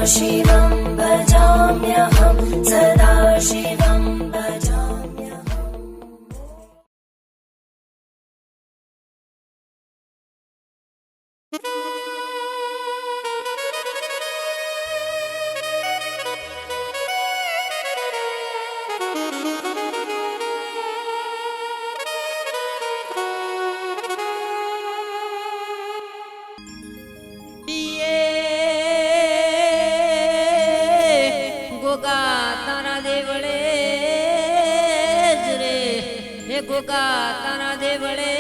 शिवं भजाम्यहं सदा शिवं भजाम्यहम्। गोगा तारा देवड़े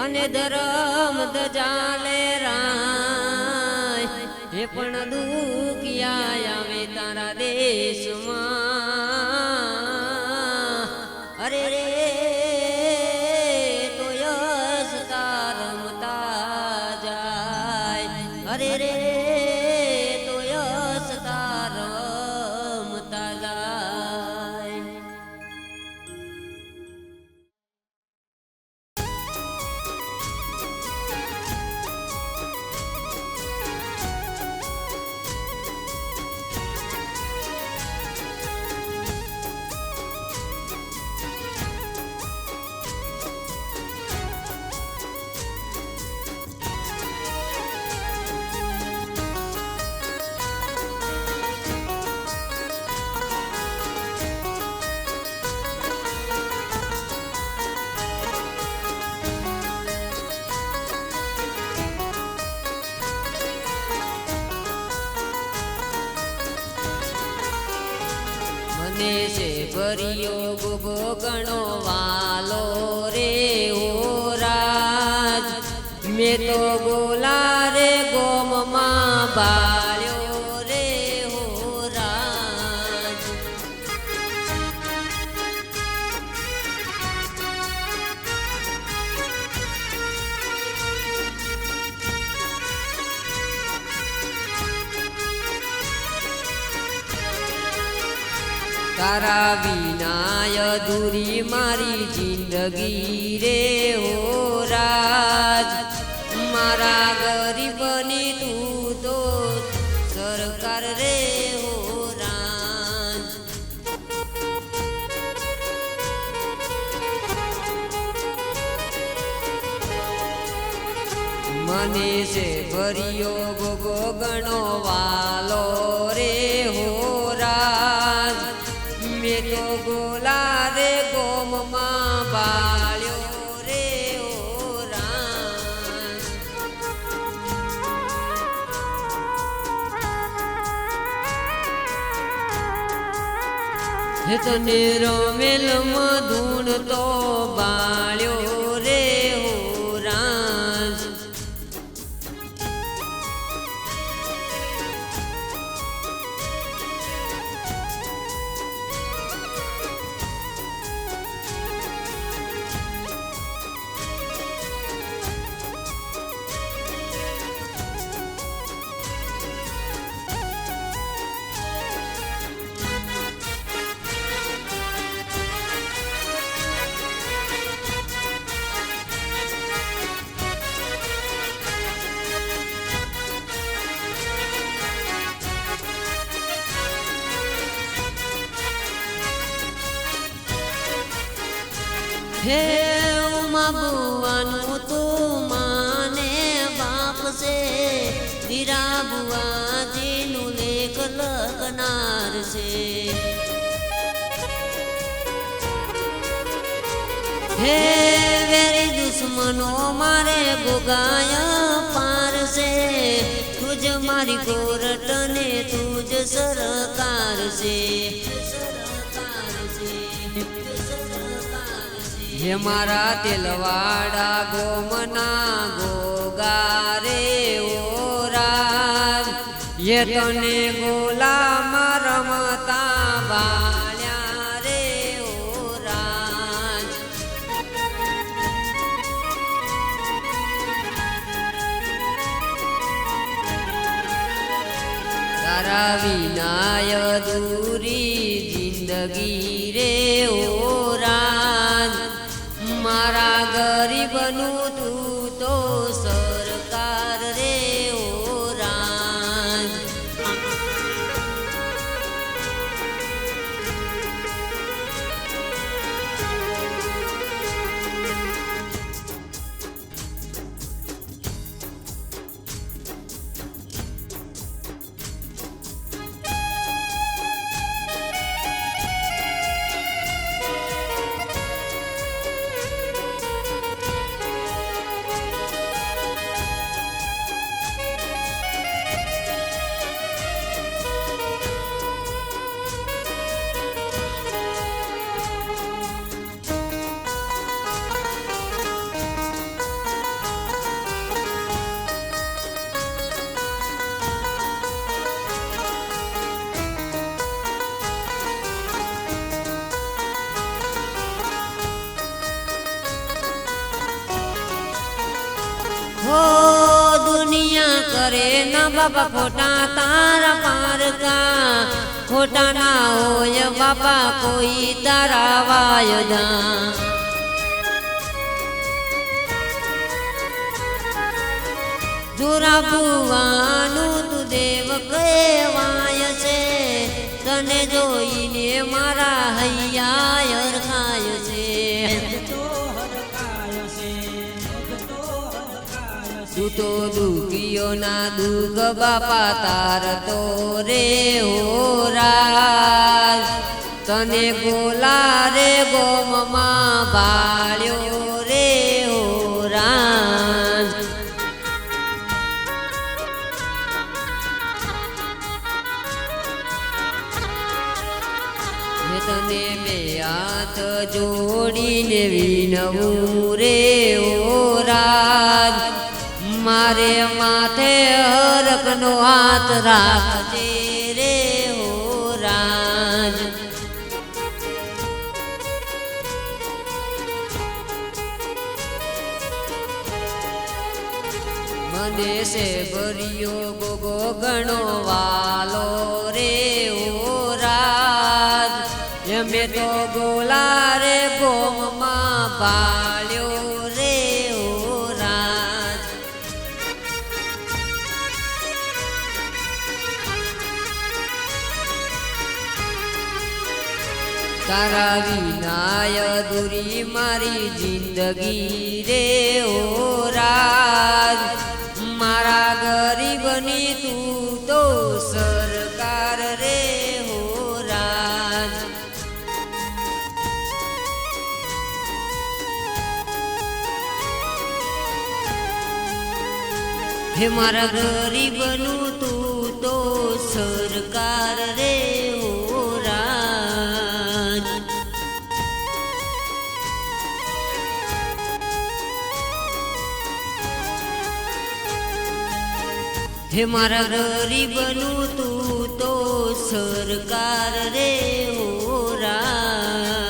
अने धर्म दजाले राय हे पण दुखिया आवे तारा देश में अरे रे तो यश तारमता जाय अरे रे तो यश तारमता जाय। से भरियो गोगो गणो वालो रे ओ राज मैं तो गोला रे गोम मां बाळ्यो रे हो राज। तारा विनाय अधूरी मारी जिंदगी रे हो राज मारा गरीबनी तू तो सरकार रे हो राज। मने से भरियो गोगो गणो वालो रे हो राज मैं तो गोला रे गोम मां बाळ्यो रे ओ राज। हे तो नेरो मेल मधुन तो बाळ्यो रे हो राज। हे उमा बुआनु तू माने बाप से दीरा बुआ जीनु लेख लगनार से। हे वेरी दुश्मनों मारे गुगाय पार से तुझ मारी कोरट ने तुझ सरकार से। ये मारा तिलवाड़ा गोमना गोगा रे ओ राज ये तने गोला मरमता बाल्या रे ओ राज। तारा विनाय दूरी जिंदगी रे ओ राज मारा गरीबनु तू तो सरकार रे ओ राज। બાપા ખોટા તારા પારકા ખોટા ના હોય બાપા કોઈ તારા વાયદા જોરા ભુવાનું તું દેવ કહેવાય છે તને જોઈને મારા હૈયા હરખાય છે તું તો દુખીઓ ના દુઃખ બાપા તાર તો રે હોરાજ તને ગોલા રે ગોમમાં ભાળ્યો રે હોરાજ તને બે હાથ જોડીને વિનવું રે હોરાજ મારે માથે હરકનો હાથ રાખજે રે હોરાજ મને છે ભર્યો ગોગો ગણો વાલો રે હોરાજ મેં તો ગોલા રે ગોમમાં ભાળ્યો રે હોરાજ તારા વિનાય દુરી મારી જિંદગી રે હોરાજ મારા ગરીબની તું તો સરકાર રે હોરાજ હે મારા ગરીબનું તું તો સરકાર રે હોરાજ હે મારા ગરીબનું તું તો સરકાર રે હોરાજ